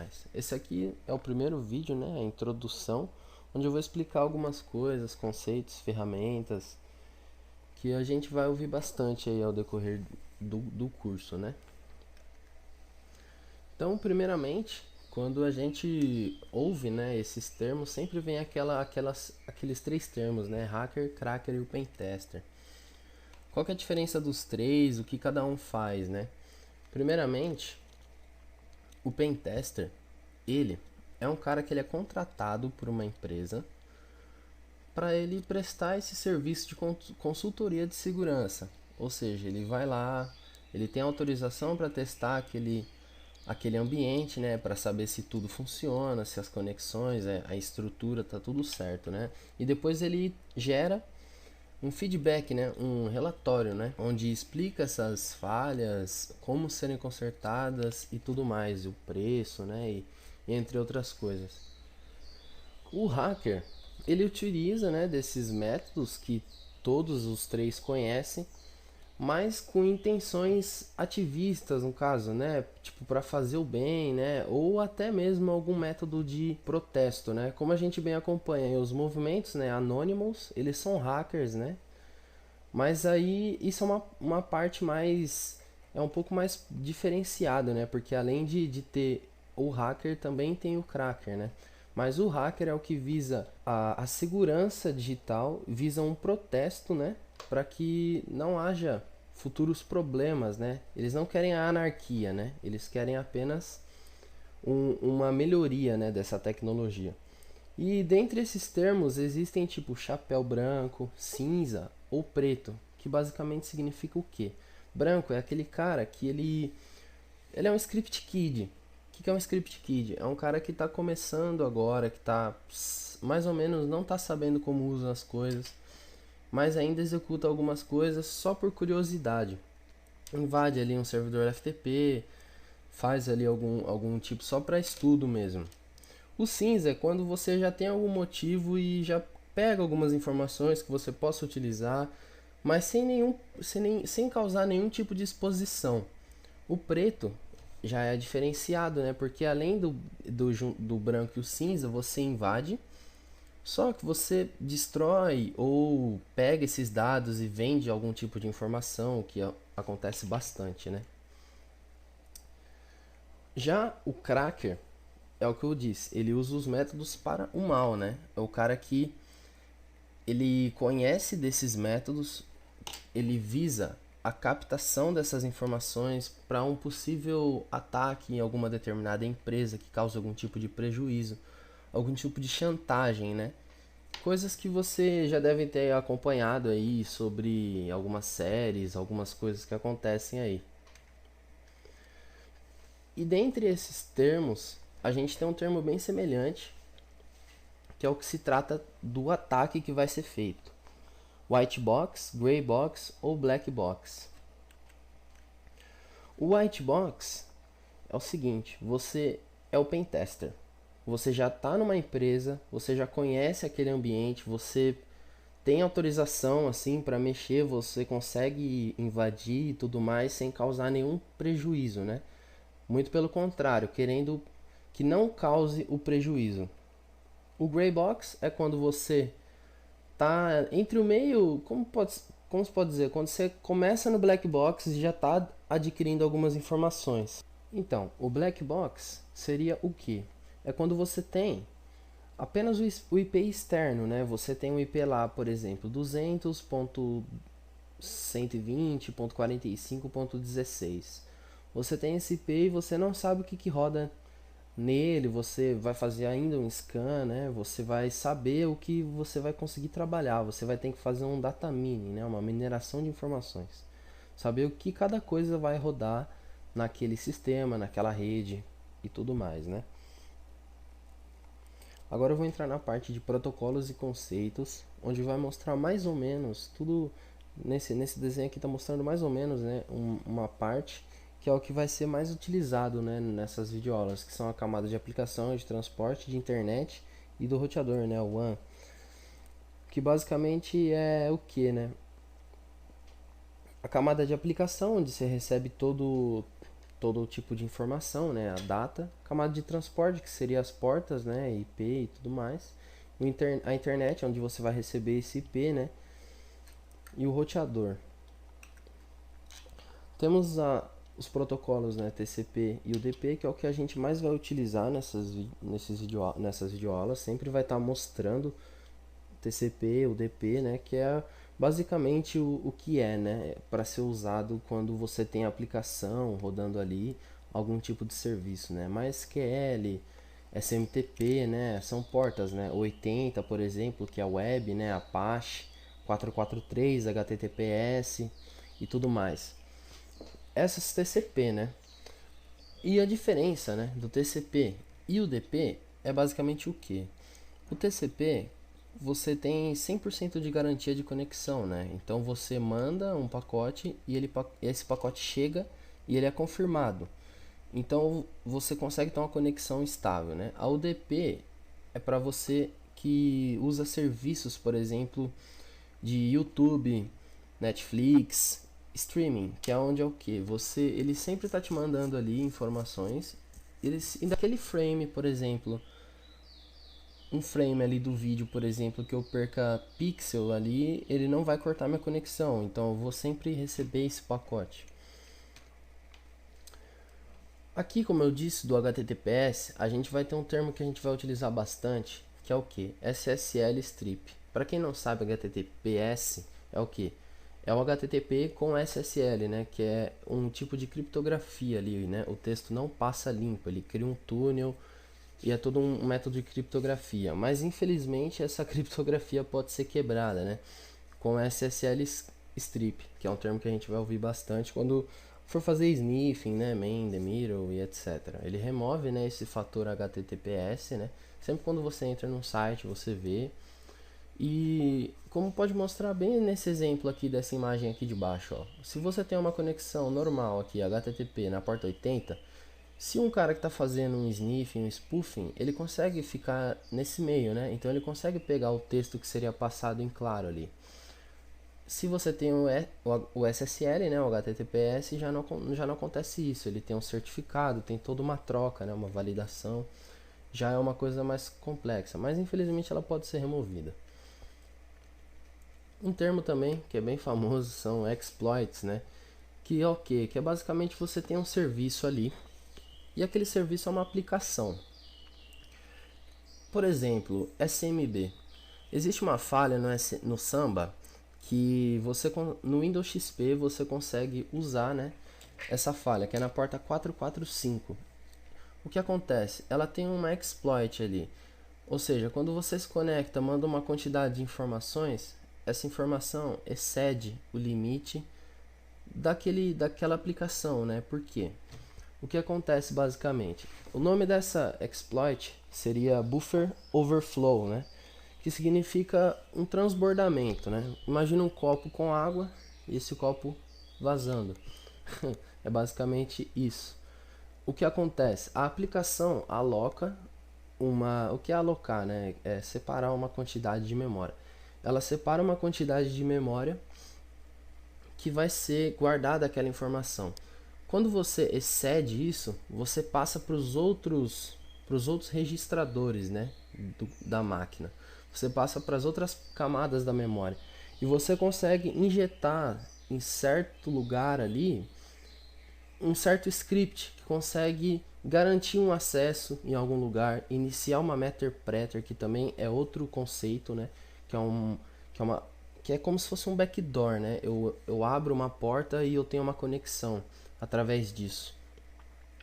mais. Esse aqui é o primeiro vídeo, né, a introdução, onde eu vou explicar algumas coisas, conceitos, ferramentas que a gente vai ouvir bastante aí ao decorrer do curso, né? Então, primeiramente, quando a gente ouve, né, esses termos, sempre vem aqueles três termos, né, hacker, cracker e o pentester. Qual que é a diferença dos três, o que cada um faz, né? Primeiramente, o pentester, ele é um cara que ele é contratado por uma empresa para ele prestar esse serviço de consultoria de segurança. Ou seja, ele vai lá, ele tem autorização para testar aquele ambiente, né, para saber se tudo funciona, se as conexões, a estrutura tá tudo certo, né? E depois ele gera um feedback, né, um relatório, né, onde explica essas falhas, como serem consertadas e tudo mais, o preço, né, e entre outras coisas. O hacker, ele utiliza, né, desses métodos que todos os três conhecem, mas com intenções ativistas, no caso, né, tipo para fazer o bem, né, ou até mesmo algum método de protesto, né, como a gente bem acompanha aí, os movimentos, né, Anonymous, eles são hackers, né, mas aí isso é uma parte mais, é um pouco mais diferenciada, né, porque além de ter o hacker, também tem o cracker, né. Mas o hacker é o que visa a segurança digital, visa um protesto, né, para que não haja futuros problemas, né? Eles não querem a anarquia, né? Eles querem apenas uma melhoria, né, dessa tecnologia. E dentre esses termos existem tipo chapéu branco, cinza ou preto, que basicamente significa o quê? Branco é aquele cara que ele é um script kid. O que é um script kid? É um cara que está começando agora, que está mais ou menos não está sabendo como usam as coisas, mas ainda executa algumas coisas só por curiosidade. Invade ali um servidor FTP, faz ali algum tipo só para estudo mesmo. O cinza é quando você já tem algum motivo e já pega algumas informações que você possa utilizar, mas sem causar nenhum tipo de exposição. O preto já é diferenciado, né? Porque além do branco e o cinza, você invade, só que você destrói ou pega esses dados e vende algum tipo de informação, o que acontece bastante, né? Já o cracker é o que eu disse, ele usa os métodos para o mal, né? É o cara que ele conhece desses métodos, ele visa a captação dessas informações para um possível ataque em alguma determinada empresa que cause algum tipo de prejuízo, algum tipo de chantagem, né? Coisas que você já deve ter acompanhado aí sobre algumas séries, algumas coisas que acontecem aí. E dentre esses termos, a gente tem um termo bem semelhante, que é o que se trata do ataque que vai ser feito. White box, gray box ou black box. O white box é o seguinte, você é o pentester. Você já está numa empresa, você já conhece aquele ambiente, você tem autorização assim para mexer, você consegue invadir e tudo mais sem causar nenhum prejuízo, né? Muito pelo contrário, querendo que não cause o prejuízo. O gray box é quando você tá entre o meio, como se pode dizer, quando você começa no black box e já está adquirindo algumas informações. Então, o black box seria o que? É quando você tem apenas o IP externo, né? Você tem um IP lá, por exemplo, 200.120.45.16. Você tem esse IP e você não sabe o que roda nele, você vai fazer ainda um scan, né? Você vai saber o que você vai conseguir trabalhar, você vai ter que fazer um data mining, né? Uma mineração de informações. Saber o que cada coisa vai rodar naquele sistema, naquela rede e tudo mais, né? Agora eu vou entrar na parte de protocolos e conceitos, onde vai mostrar mais ou menos tudo nesse desenho aqui está mostrando mais ou menos, né, uma parte que é o que vai ser mais utilizado, né, nessas videoaulas, que são a camada de aplicação, de transporte, de internet e do roteador, né, o WAN, que basicamente é o que, né? A camada de aplicação, onde você recebe todo tipo de informação, né? A data, camada de transporte, que seria as portas, né? IP e tudo mais. A internet, onde você vai receber esse IP, né? E o roteador. Temos os protocolos, né? TCP e UDP, que é o que a gente mais vai utilizar nessas videoaulas. Sempre vai estar mostrando TCP, UDP, né? Que é basicamente o que é, né? Para ser usado quando você tem aplicação rodando ali, algum tipo de serviço, né? MySQL, SMTP, né? São portas, né? 80, por exemplo, que é a web, né? Apache, 443, HTTPS e tudo mais. Essas TCP, né? E a diferença, né, do TCP e o UDP é basicamente o que? O TCP, você tem 100% de garantia de conexão, né? Então você manda um pacote e esse pacote chega e ele é confirmado. Então você consegue ter uma conexão estável, né? A UDP é para você que usa serviços, por exemplo, de YouTube, Netflix, streaming, que é onde é o que? Ele sempre está te mandando ali informações. E daquele frame, por exemplo, um frame ali do vídeo, por exemplo, que eu perca pixel ali, ele não vai cortar minha conexão. Então eu vou sempre receber esse pacote. Aqui, como eu disse, do HTTPS, a gente vai ter um termo que a gente vai utilizar bastante, que é o que? SSL strip. Para quem não sabe, HTTPS é o que? É o HTTP com SSL, né? Que é um tipo de criptografia ali, né? O texto não passa limpo, ele cria um túnel e é todo um método de criptografia. Mas infelizmente essa criptografia pode ser quebrada, né? Com SSL strip, que é um termo que a gente vai ouvir bastante quando for fazer sniffing, né, man the middle e etc. Ele remove, né, esse fator HTTPS, né? Sempre quando você entra num site, você vê. E como pode mostrar bem nesse exemplo aqui dessa imagem aqui de baixo, ó. Se você tem uma conexão normal aqui, HTTP na porta 80, se um cara que está fazendo um sniffing, um spoofing, ele consegue ficar nesse meio, né? Então ele consegue pegar o texto que seria passado em claro ali. Se você tem o SSL, né, o HTTPS, já não acontece isso. Ele tem um certificado, tem toda uma troca, né, uma validação. Já é uma coisa mais complexa, mas infelizmente ela pode ser removida. Um termo também que é bem famoso são exploits, né? Que é o quê? Que é basicamente você tem um serviço ali e aquele serviço é uma aplicação. Por exemplo, SMB. Existe uma falha no Samba que no Windows XP você consegue usar, né, essa falha, que é na porta 445. O que acontece? Ela tem uma exploit ali. Ou seja, quando você se conecta, manda uma quantidade de informações, essa informação excede o limite daquela aplicação, né? Por quê? O que acontece basicamente? O nome dessa exploit seria Buffer Overflow, né? Que significa um transbordamento, né? Imagina um copo com água e esse copo vazando. É basicamente isso. O que acontece? A aplicação aloca o que é alocar, né? É separar uma quantidade de memória. Ela separa uma quantidade de memória que vai ser guardada aquela informação. Quando você excede isso, você passa para os outros registradores, né, da máquina. Você passa para as outras camadas da memória e você consegue injetar em certo lugar ali um certo script que consegue garantir um acesso em algum lugar, iniciar uma metterpreter, que também é outro conceito, né, que é como se fosse um backdoor, né? Eu abro uma porta e eu tenho uma conexão através disso.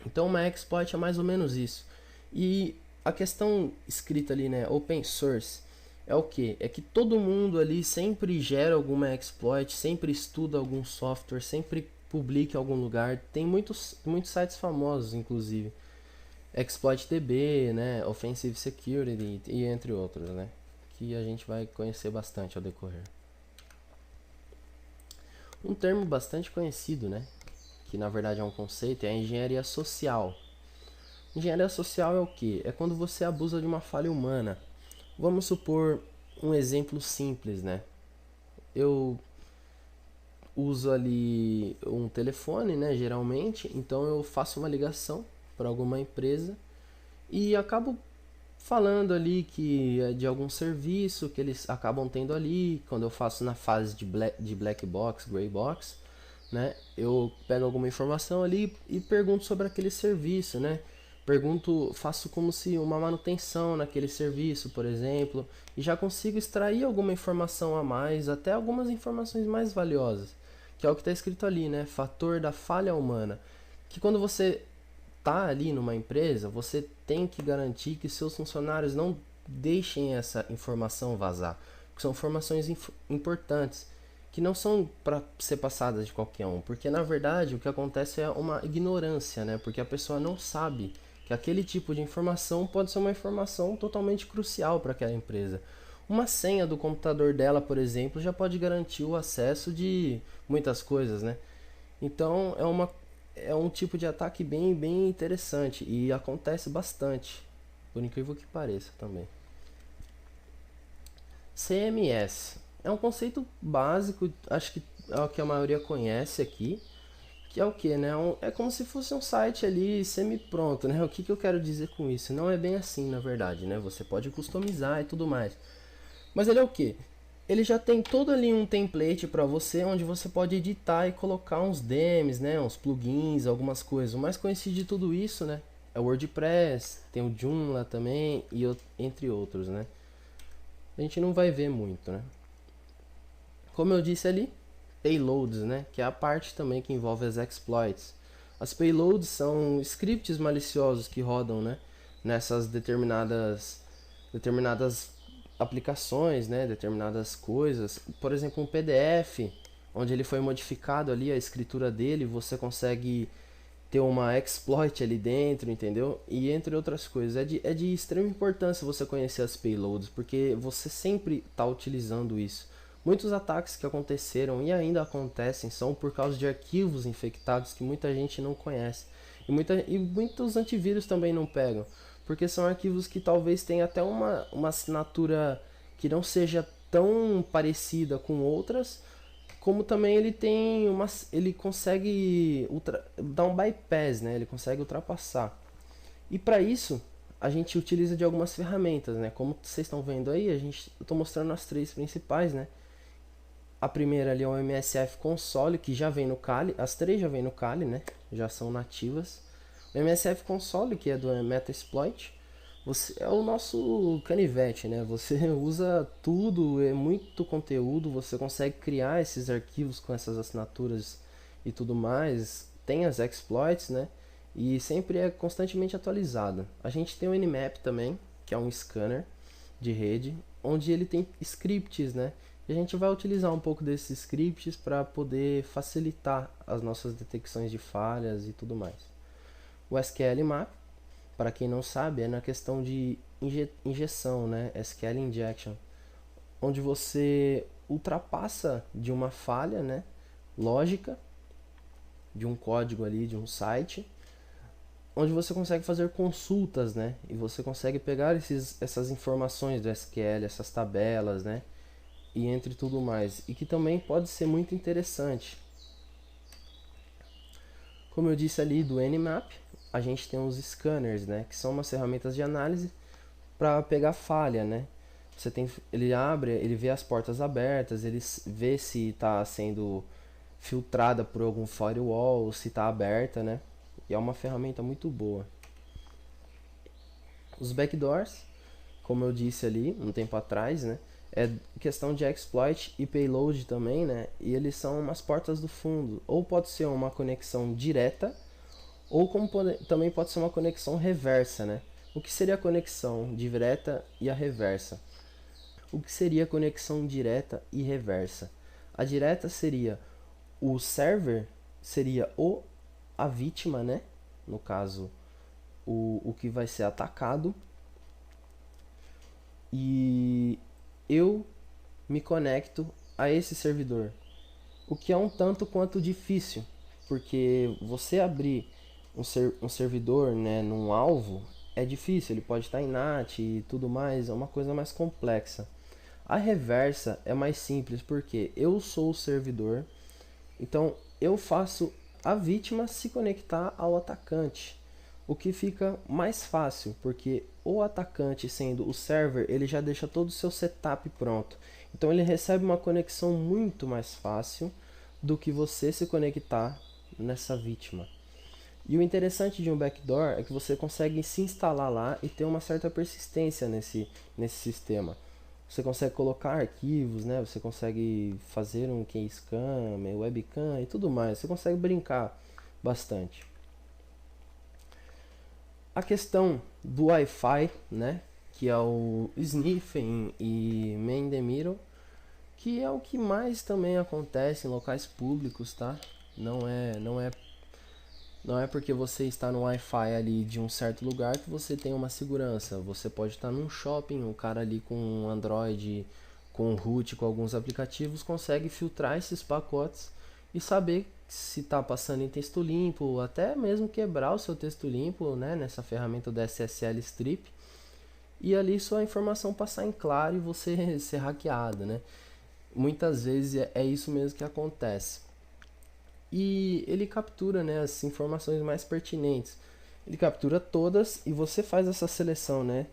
Então uma exploit é mais ou menos isso. E a questão escrita ali, né, open source, é o que? É que todo mundo ali sempre gera alguma exploit, sempre estuda algum software, sempre publica em algum lugar. Tem muitos sites famosos, inclusive. ExploitDB, né, Offensive Security e entre outros, né, que a gente vai conhecer bastante ao decorrer. Um termo bastante conhecido, né, que na verdade é um conceito, é a engenharia social. Engenharia social é o que? É quando você abusa de uma falha humana. Vamos supor um exemplo simples, né? Eu uso ali um telefone, né, geralmente, então eu faço uma ligação para alguma empresa e acabo falando ali que é de algum serviço que eles acabam tendo ali, quando eu faço na fase de black box, gray box, né? Eu pego alguma informação ali e pergunto sobre aquele serviço, né? Pergunto, faço como se uma manutenção naquele serviço, por exemplo, e já consigo extrair alguma informação a mais, até algumas informações mais valiosas, que é o que está escrito ali, né? Fator da falha humana, que quando você tá ali numa empresa, você tem que garantir que seus funcionários não deixem essa informação vazar, porque são informações importantes que não são para ser passadas de qualquer um, porque na verdade o que acontece é uma ignorância, né? Porque a pessoa não sabe que aquele tipo de informação pode ser uma informação totalmente crucial para aquela empresa. Uma senha do computador dela, por exemplo, já pode garantir o acesso de muitas coisas, né? Então é um tipo de ataque bem interessante e acontece bastante, por incrível que pareça também. CMS é um conceito básico, acho que é o que a maioria conhece aqui, que é o que, né? É como se fosse um site ali semi-pronto, né? O que, que eu quero dizer com isso? Não é bem assim, na verdade, né? Você pode customizar e tudo mais. Mas ele é o que? Ele já tem todo ali um template para você, onde você pode editar e colocar uns themes, né? Uns plugins, algumas coisas. O mais conhecido de tudo isso, né? É o WordPress, tem o Joomla também, e entre outros, né? A gente não vai ver muito, né? Como eu disse ali, payloads, né? Que é a parte também que envolve as exploits. As payloads são scripts maliciosos que rodam, né? Nessas determinadas aplicações, né? Determinadas coisas. Por exemplo, um PDF, onde ele foi modificado ali a escritura dele, você consegue ter uma exploit ali dentro, entendeu? E entre outras coisas. É de extrema importância você conhecer as payloads, porque você sempre está utilizando isso. Muitos ataques que aconteceram e ainda acontecem são por causa de arquivos infectados que muita gente não conhece. E muitos antivírus também não pegam, porque são arquivos que talvez tenham até uma assinatura que não seja tão parecida com outras, como também ele consegue dar um bypass, né? Ele consegue ultrapassar. E para isso, a gente utiliza de algumas ferramentas, né? Como vocês estão vendo aí, eu estou mostrando as três principais, né? A primeira ali é o MSF Console, que já vem no Kali, as três já vem no Kali, né? Já são nativas. O MSF Console, que é do Metasploit, é o nosso canivete, né? Você usa tudo, é muito conteúdo, você consegue criar esses arquivos com essas assinaturas e tudo mais. Tem as exploits, né? E sempre é constantemente atualizado. A gente tem o Nmap também, que é um scanner de rede, onde ele tem scripts, né? E a gente vai utilizar um pouco desses scripts para poder facilitar as nossas detecções de falhas e tudo mais. O SQL Map, para quem não sabe, é na questão de injeção, né? SQL Injection, onde você ultrapassa de uma falha, né? Lógica de um código ali, de um site, onde você consegue fazer consultas, né? E você consegue pegar essas informações do SQL, essas tabelas, né? E entre tudo mais. E que também pode ser muito interessante. Como eu disse ali do Nmap, a gente tem os scanners, né? Que são umas ferramentas de análise para pegar falha, né? Ele abre, ele vê as portas abertas, ele vê se está sendo filtrada por algum firewall, se está aberta, né? E é uma ferramenta muito boa. Os backdoors, como eu disse ali um tempo atrás, né? É questão de exploit e payload também, né? E eles são umas portas do fundo. Ou pode ser uma conexão direta, ou também pode ser uma conexão reversa, né? O que seria a conexão direta e a reversa? O que seria a conexão direta e reversa? A direta seria o server, seria a vítima, né? No caso, o que vai ser atacado. E eu me conecto a esse servidor. O que é um tanto quanto difícil, porque você abrir um servidor, né, num alvo é difícil, ele pode estar em NAT e tudo mais, é uma coisa mais complexa. A reversa é mais simples porque eu sou o servidor Então eu faço a vítima se conectar ao atacante, o que fica mais fácil, porque o atacante, sendo o server, ele já deixa todo o seu setup pronto. Então ele recebe uma conexão muito mais fácil do que você se conectar nessa vítima. E o interessante de um backdoor é que você consegue se instalar lá e ter uma certa persistência nesse sistema. Você consegue colocar arquivos, né? Você consegue fazer um keyscam, webcam e tudo mais. Você consegue brincar bastante. A questão do Wi-Fi, né? Que é o sniffing e man in the middle, que é o que mais também acontece em locais públicos, tá? Não é porque você está no Wi-Fi ali de um certo lugar que você tem uma segurança. Você pode estar num shopping, um cara ali com um Android, com root, com alguns aplicativos, consegue filtrar esses pacotes e saber se está passando em texto limpo, ou até mesmo quebrar o seu texto limpo, né, nessa ferramenta do SSL Strip, e ali sua informação passar em claro e você ser hackeado, né? Muitas vezes é isso mesmo que acontece. E ele captura, né, as informações mais pertinentes. Ele captura todas e você faz essa seleção, né,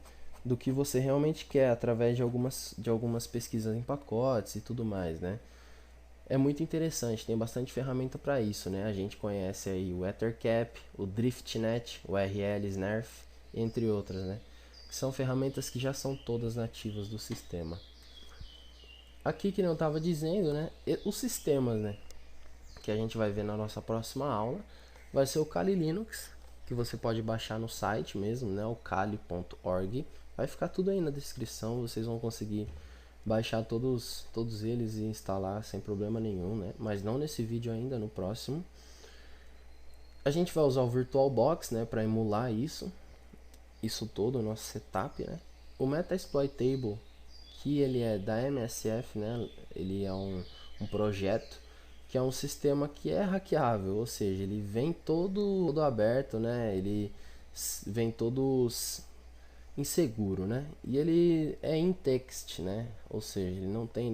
do que você realmente quer através de algumas pesquisas em pacotes e tudo mais, né? É muito interessante, tem bastante ferramenta para isso, né? A gente conhece aí o Ethercap, o DriftNet, o RL Snarf, entre outras, né? Que são ferramentas que já são todas nativas do sistema. Aqui que não estava dizendo, né? Os sistemas, né? Que a gente vai ver na nossa próxima aula, vai ser o Kali Linux, que você pode baixar no site mesmo, né, o kali.org. Vai ficar tudo aí na descrição, vocês vão conseguir baixar todos eles e instalar sem problema nenhum, né? Mas não nesse vídeo ainda, no próximo. A gente vai usar o VirtualBox, né, para emular isso todo, o nosso setup, né? O Metasploitable, que ele é da MSF, né? Ele é um projeto que é um sistema que é hackeável, ou seja, ele vem todo aberto, né? Ele vem todo inseguro, né? E ele é in text, né? Ou seja, ele não tem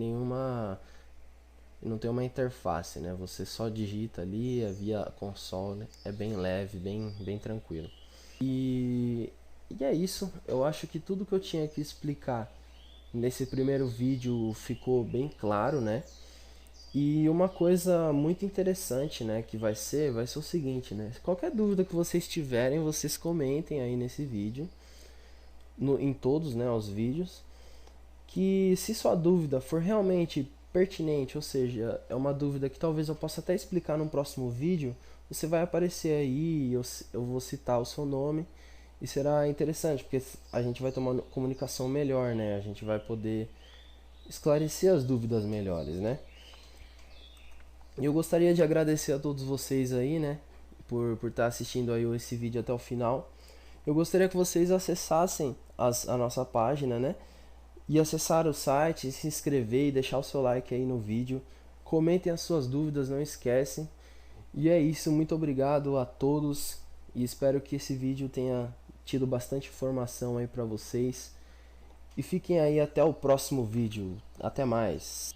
uma interface, né? Você só digita ali, é via console, é bem leve, bem tranquilo. E é isso. Eu acho que tudo que eu tinha que explicar nesse primeiro vídeo ficou bem claro, né? E uma coisa muito interessante, né, que vai ser o seguinte, né? Qualquer dúvida que vocês tiverem, vocês comentem aí nesse vídeo, em todos, né, os vídeos, que se sua dúvida for realmente pertinente, ou seja, é uma dúvida que talvez eu possa até explicar no próximo vídeo, você vai aparecer aí, eu vou citar o seu nome e será interessante, porque a gente vai ter uma comunicação melhor, né? A gente vai poder esclarecer as dúvidas melhores, né? E eu gostaria de agradecer a todos vocês aí, né, por estar assistindo aí esse vídeo até o final. Eu gostaria que vocês acessassem a nossa página, né, e acessar o site, se inscrever e deixar o seu like aí no vídeo. Comentem as suas dúvidas, não esquecem. E é isso, muito obrigado a todos e espero que esse vídeo tenha tido bastante informação aí para vocês. E fiquem aí até o próximo vídeo. Até mais.